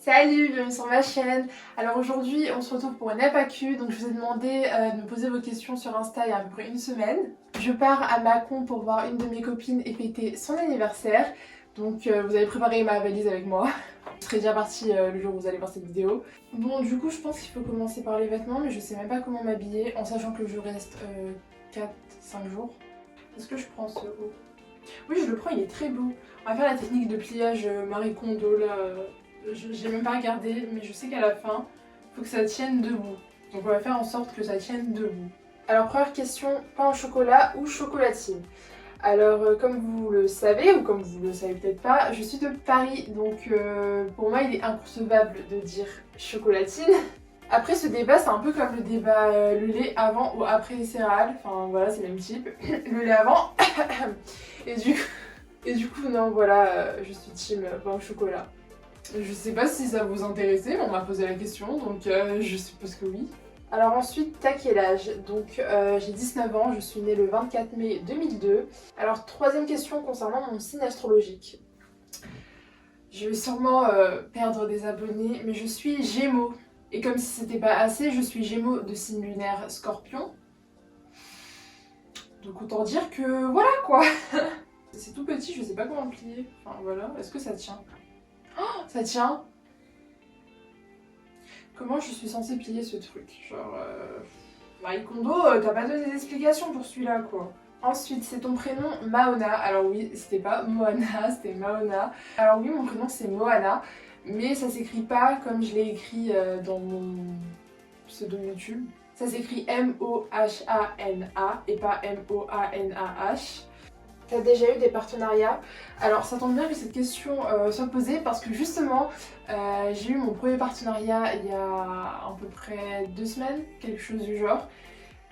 Salut, bienvenue sur ma chaîne. Alors aujourd'hui on se retrouve pour une FAQ, donc je vous ai demandé de me poser vos questions sur Insta il y a à peu près une semaine. Je pars à Mâcon pour voir une de mes copines et fêter son anniversaire, donc vous avez préparé ma valise avec moi. Je serai déjà partie le jour où vous allez voir cette vidéo. Bon, du coup je pense qu'il faut commencer par les vêtements, mais je sais même pas comment m'habiller en sachant que je reste 4-5 jours. Est-ce que je prends ce haut? Oui, je le prends, il est très beau. On va faire la technique de pliage Marie Kondo là. J'ai même pas regardé, mais je sais qu'à la fin, il faut que ça tienne debout. Donc on va faire en sorte que ça tienne debout. Alors première question, pain au chocolat ou chocolatine? Alors comme vous le savez, ou comme vous le savez peut-être pas, je suis de Paris, donc pour moi il est inconcevable de dire chocolatine. Après ce débat c'est un peu comme le débat le lait avant ou après les céréales, enfin voilà c'est le même type. Le lait avant, et du coup non voilà, je suis team pain au chocolat. Je sais pas si ça vous intéressait, mais on m'a posé la question, donc je suppose que oui. Alors ensuite, t'as quel âge? Donc j'ai 19 ans, je suis née le 24 mai 2002. Alors troisième question concernant mon signe astrologique. Je vais sûrement perdre des abonnés, mais je suis Gémeaux. Et comme si c'était pas assez, je suis Gémeaux de signe lunaire Scorpion. Donc autant dire que voilà quoi. C'est tout petit, je sais pas comment le plier. Enfin voilà, est-ce que ça tient? Oh, ça tient. Comment je suis censée plier ce truc? Genre, Marie Kondo, t'as pas donné d'explication pour celui-là, quoi. Ensuite, c'est ton prénom Maona. Alors oui, c'était pas Moana, c'était Maona. Alors oui, mon prénom c'est Moana, mais ça s'écrit pas comme je l'ai écrit dans mon pseudo YouTube. Ça s'écrit M-O-H-A-N-A et pas M-O-A-N-A-H. T'as déjà eu des partenariats? Alors ça tombe bien que cette question soit posée parce que justement j'ai eu mon premier partenariat il y a à peu près 2 semaines, quelque chose du genre.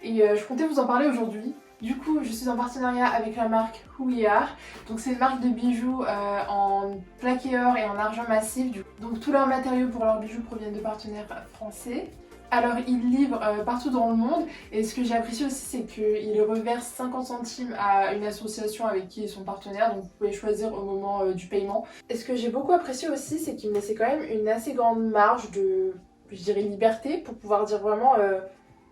Et je comptais vous en parler aujourd'hui. Du coup je suis en partenariat avec la marque Who We Are. Donc c'est une marque de bijoux en plaqué or et en argent massif. Donc tous leurs matériaux pour leurs bijoux proviennent de partenaires français. Alors ils livrent partout dans le monde et ce que j'ai apprécié aussi c'est qu'ils reversent 50 centimes à une association avec qui ils sont partenaires, donc vous pouvez choisir au moment du paiement. Et ce que j'ai beaucoup apprécié aussi c'est qu'ils me laissaient quand même une assez grande marge de, je dirais, liberté pour pouvoir dire vraiment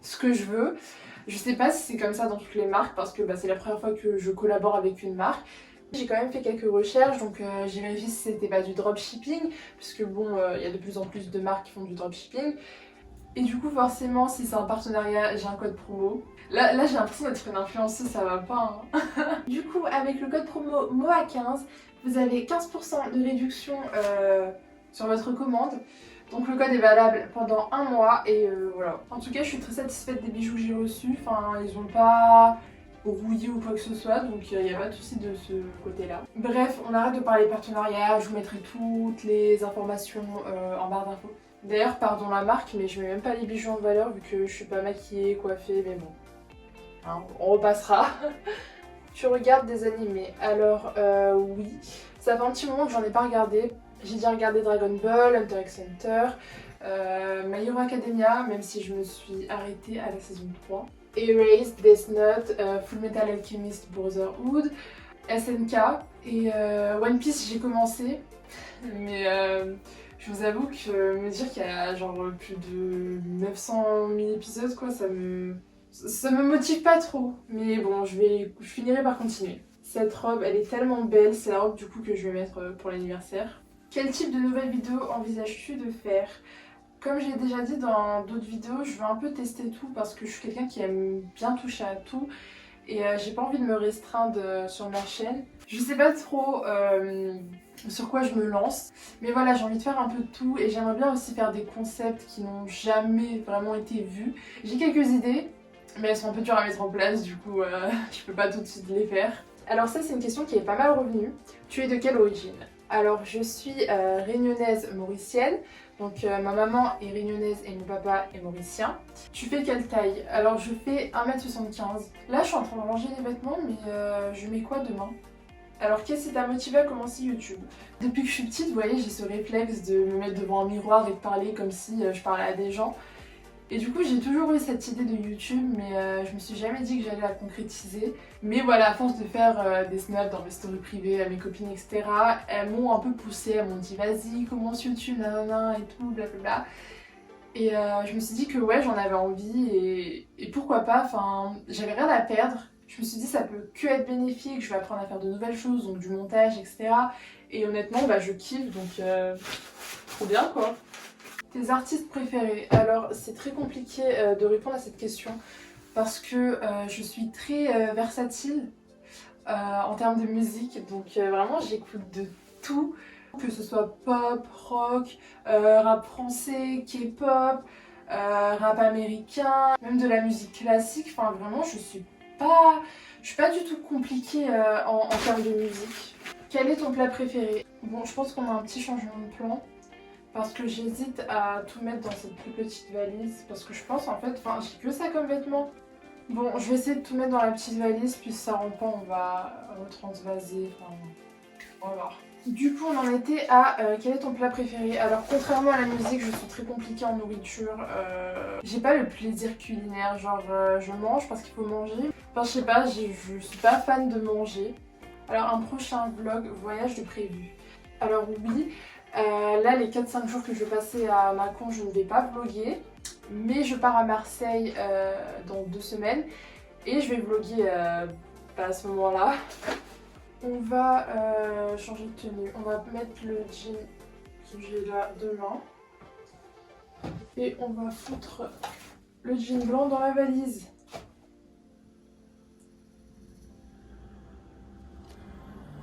ce que je veux. Je sais pas si c'est comme ça dans toutes les marques parce que c'est la première fois que je collabore avec une marque. J'ai quand même fait quelques recherches, donc j'ai vérifié si c'était pas du dropshipping, puisque bon, il y a de plus en plus de marques qui font du dropshipping. Et du coup forcément si c'est un partenariat j'ai un code promo. Là j'ai l'impression d'être une influenceuse, ça va pas hein. Du coup avec le code promo MOA15 vous avez 15% de réduction sur votre commande. Donc le code est valable pendant un mois et voilà. En tout cas je suis très satisfaite des bijoux que j'ai reçus. Enfin ils ont pas rouillé ou quoi que ce soit, donc il n'y a pas de souci de ce côté là. Bref, on arrête de parler partenariat, je vous mettrai toutes les informations en barre d'infos. D'ailleurs, pardon la marque, mais je mets même pas les bijoux en valeur vu que je suis pas maquillée, coiffée, mais bon. Hein, on repassera. Tu regardes des animés? Alors, oui. Ça fait un petit moment que j'en ai pas regardé. J'ai déjà regardé Dragon Ball, Hunter x Hunter, My Hero Academia, même si je me suis arrêtée à la saison 3. Erased, Death Note, Full Metal Alchemist Brotherhood, SNK et One Piece j'ai commencé. Mais je vous avoue que me dire qu'il y a genre plus de 900 000 épisodes quoi, ça me motive pas trop. Mais bon, je finirai par continuer. Cette robe, elle est tellement belle, c'est la robe du coup que je vais mettre pour l'anniversaire. Quel type de nouvelles vidéos envisages-tu de faire? Comme j'ai déjà dit dans d'autres vidéos, je veux un peu tester tout parce que je suis quelqu'un qui aime bien toucher à tout. Et j'ai pas envie de me restreindre sur ma chaîne. Je sais pas trop sur quoi je me lance. Mais voilà, j'ai envie de faire un peu de tout et j'aimerais bien aussi faire des concepts qui n'ont jamais vraiment été vus. J'ai quelques idées, mais elles sont un peu dures à mettre en place, du coup je peux pas tout de suite les faire. Alors ça c'est une question qui est pas mal revenue. Tu es de quelle origine? Alors je suis réunionnaise mauricienne. Donc ma maman est réunionnaise et mon papa est mauricien. Tu fais quelle taille? Alors je fais 1m75. Là je suis en train de ranger les vêtements mais je mets quoi demain? Alors qu'est-ce qui t'a motivé à commencer YouTube? Depuis que je suis petite, vous voyez, j'ai ce réflexe de me mettre devant un miroir et de parler comme si je parlais à des gens. Et du coup j'ai toujours eu cette idée de YouTube, mais je me suis jamais dit que j'allais la concrétiser. Mais voilà, à force de faire des snaps dans mes stories privées à mes copines, etc., elles m'ont un peu poussée, elles m'ont dit vas-y commence YouTube, nanana et tout, blablabla. Et je me suis dit que ouais, j'en avais envie et pourquoi pas, enfin j'avais rien à perdre. Je me suis dit ça peut que être bénéfique, je vais apprendre à faire de nouvelles choses, donc du montage, etc. Et honnêtement, bah je kiffe, donc trop bien quoi. Tes artistes préférés? Alors c'est très compliqué de répondre à cette question parce que je suis très versatile en termes de musique, donc vraiment j'écoute de tout, que ce soit pop, rock, rap français, K-pop, rap américain, même de la musique classique, enfin vraiment je suis pas du tout compliquée en termes de musique. Quel est ton plat préféré? Bon, je pense qu'on a un petit changement de plan. Parce que j'hésite à tout mettre dans cette plus petite valise. Parce que je pense en fait, enfin j'ai que ça comme vêtements. Bon, je vais essayer de tout mettre dans la petite valise. Puis si ça rentre pas, on va retransvaser. Enfin, on va voir. Du coup, on en était à quel est ton plat préféré? Alors, contrairement à la musique, je suis très compliquée en nourriture. J'ai pas le plaisir culinaire. Genre, je mange parce qu'il faut manger. Enfin, je sais pas, je suis pas fan de manger. Alors, un prochain vlog, voyage de prévu. Alors, oui. Là, les 4-5 jours que je vais passer à Mâcon, je ne vais pas vlogger. Mais je pars à Marseille dans 2 semaines. Et je vais vlogger à ce moment-là. On va changer de tenue. On va mettre le jean que j'ai là demain. Et on va foutre le jean blanc dans la valise.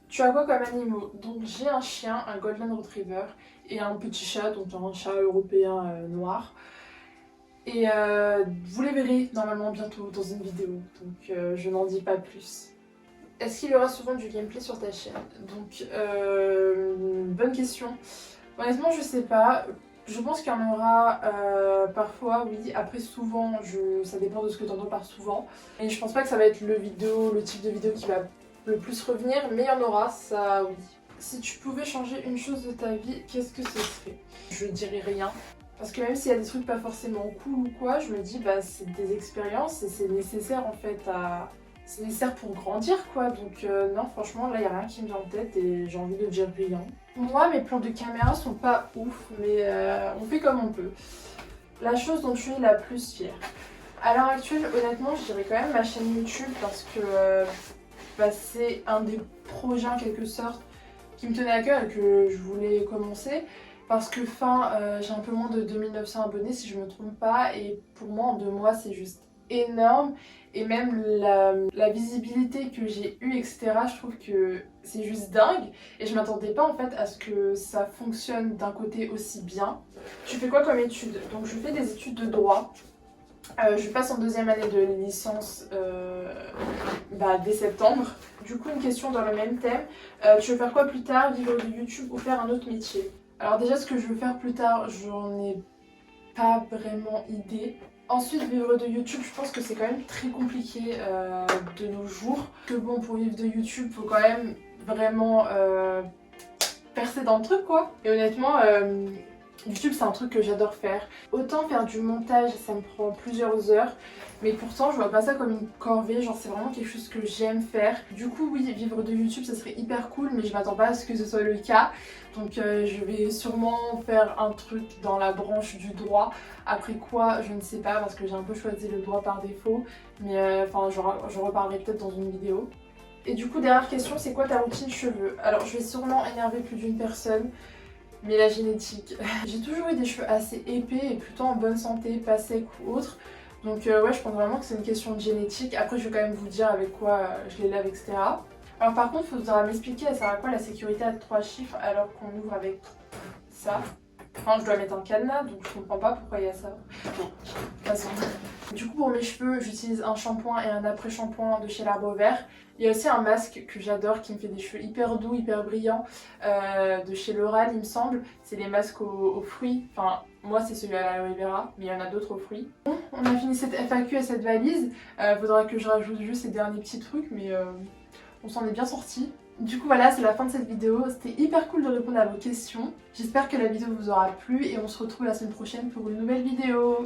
Tu as quoi comme animaux? Donc j'ai un chien, un golden retriever et un petit chat, donc un chat européen noir. Et vous les verrez normalement bientôt dans une vidéo, donc je n'en dis pas plus. Est-ce qu'il y aura souvent du gameplay sur ta chaîne? Donc bonne question. Honnêtement je sais pas. Je pense qu'il y en aura parfois, oui. Après souvent, ça dépend de ce que tu entends par souvent. Et je pense pas que ça va être le type de vidéo qui va le plus revenir, mais il y en aura, ça oui. Si tu pouvais changer une chose de ta vie, qu'est-ce que ce serait? Je dirais rien. Parce que même s'il y a des trucs pas forcément cool ou quoi, je me dis bah c'est des expériences et c'est nécessaire en fait à... C'est nécessaire pour grandir quoi, donc non franchement là il n'y a rien qui me vient en tête et j'ai envie de dire brillant. Moi mes plans de caméra sont pas ouf mais on fait comme on peut. La chose dont je suis la plus fière. À l'heure actuelle honnêtement je dirais quand même ma chaîne YouTube parce que bah, c'est un des projets en quelque sorte qui me tenait à cœur et que je voulais commencer. Parce que j'ai un peu moins de 2900 abonnés si je me trompe pas et pour moi en 2 mois c'est juste énorme et même la visibilité que j'ai eue etc je trouve que c'est juste dingue et je m'attendais pas en fait à ce que ça fonctionne d'un côté aussi bien. Tu fais quoi comme études? Donc je fais des études de droit. Je passe en 2e année de licence dès septembre. Du coup une question dans le même thème. Tu veux faire quoi plus tard? Vivre de YouTube ou faire un autre métier? Alors déjà ce que je veux faire plus tard j'en ai pas vraiment idée. Ensuite vivre de YouTube je pense que c'est quand même très compliqué de nos jours. Que bon pour vivre de YouTube faut quand même vraiment percer dans le truc quoi. Et honnêtement YouTube c'est un truc que j'adore faire. Autant faire du montage ça me prend plusieurs heures. Mais pourtant je vois pas ça comme une corvée, genre c'est vraiment quelque chose que j'aime faire. Du coup oui, vivre de YouTube ça serait hyper cool mais je m'attends pas à ce que ce soit le cas. Donc je vais sûrement faire un truc dans la branche du droit. Après quoi je ne sais pas parce que j'ai un peu choisi le droit par défaut. Mais enfin j'en reparlerai peut-être dans une vidéo. Et du coup dernière question, c'est quoi ta routine cheveux? Alors je vais sûrement énerver plus d'une personne. Mais la génétique. J'ai toujours eu des cheveux assez épais et plutôt en bonne santé, pas secs ou autres. Donc ouais, je pense vraiment que c'est une question de génétique. Après, je vais quand même vous dire avec quoi je les lave, etc. Alors par contre, il faudra m'expliquer elle sert à quoi la sécurité à 3 chiffres alors qu'on ouvre avec ça. Enfin, je dois mettre un cadenas, donc je comprends pas pourquoi il y a ça. Bon, de toute façon. Du coup, pour mes cheveux, j'utilise un shampoing et un après-shampoing de chez l'Arbre Vert. Il y a aussi un masque que j'adore qui me fait des cheveux hyper doux, hyper brillants de chez L'Oréal, il me semble. C'est les masques aux fruits. Enfin, moi, c'est celui à l'aloe vera, mais il y en a d'autres aux fruits. Bon, on a fini cette FAQ et cette valise. Faudra que je rajoute juste ces derniers petits trucs, mais on s'en est bien sorti. Du coup voilà, c'est la fin de cette vidéo. C'était hyper cool de répondre à vos questions. J'espère que la vidéo vous aura plu et on se retrouve la semaine prochaine pour une nouvelle vidéo.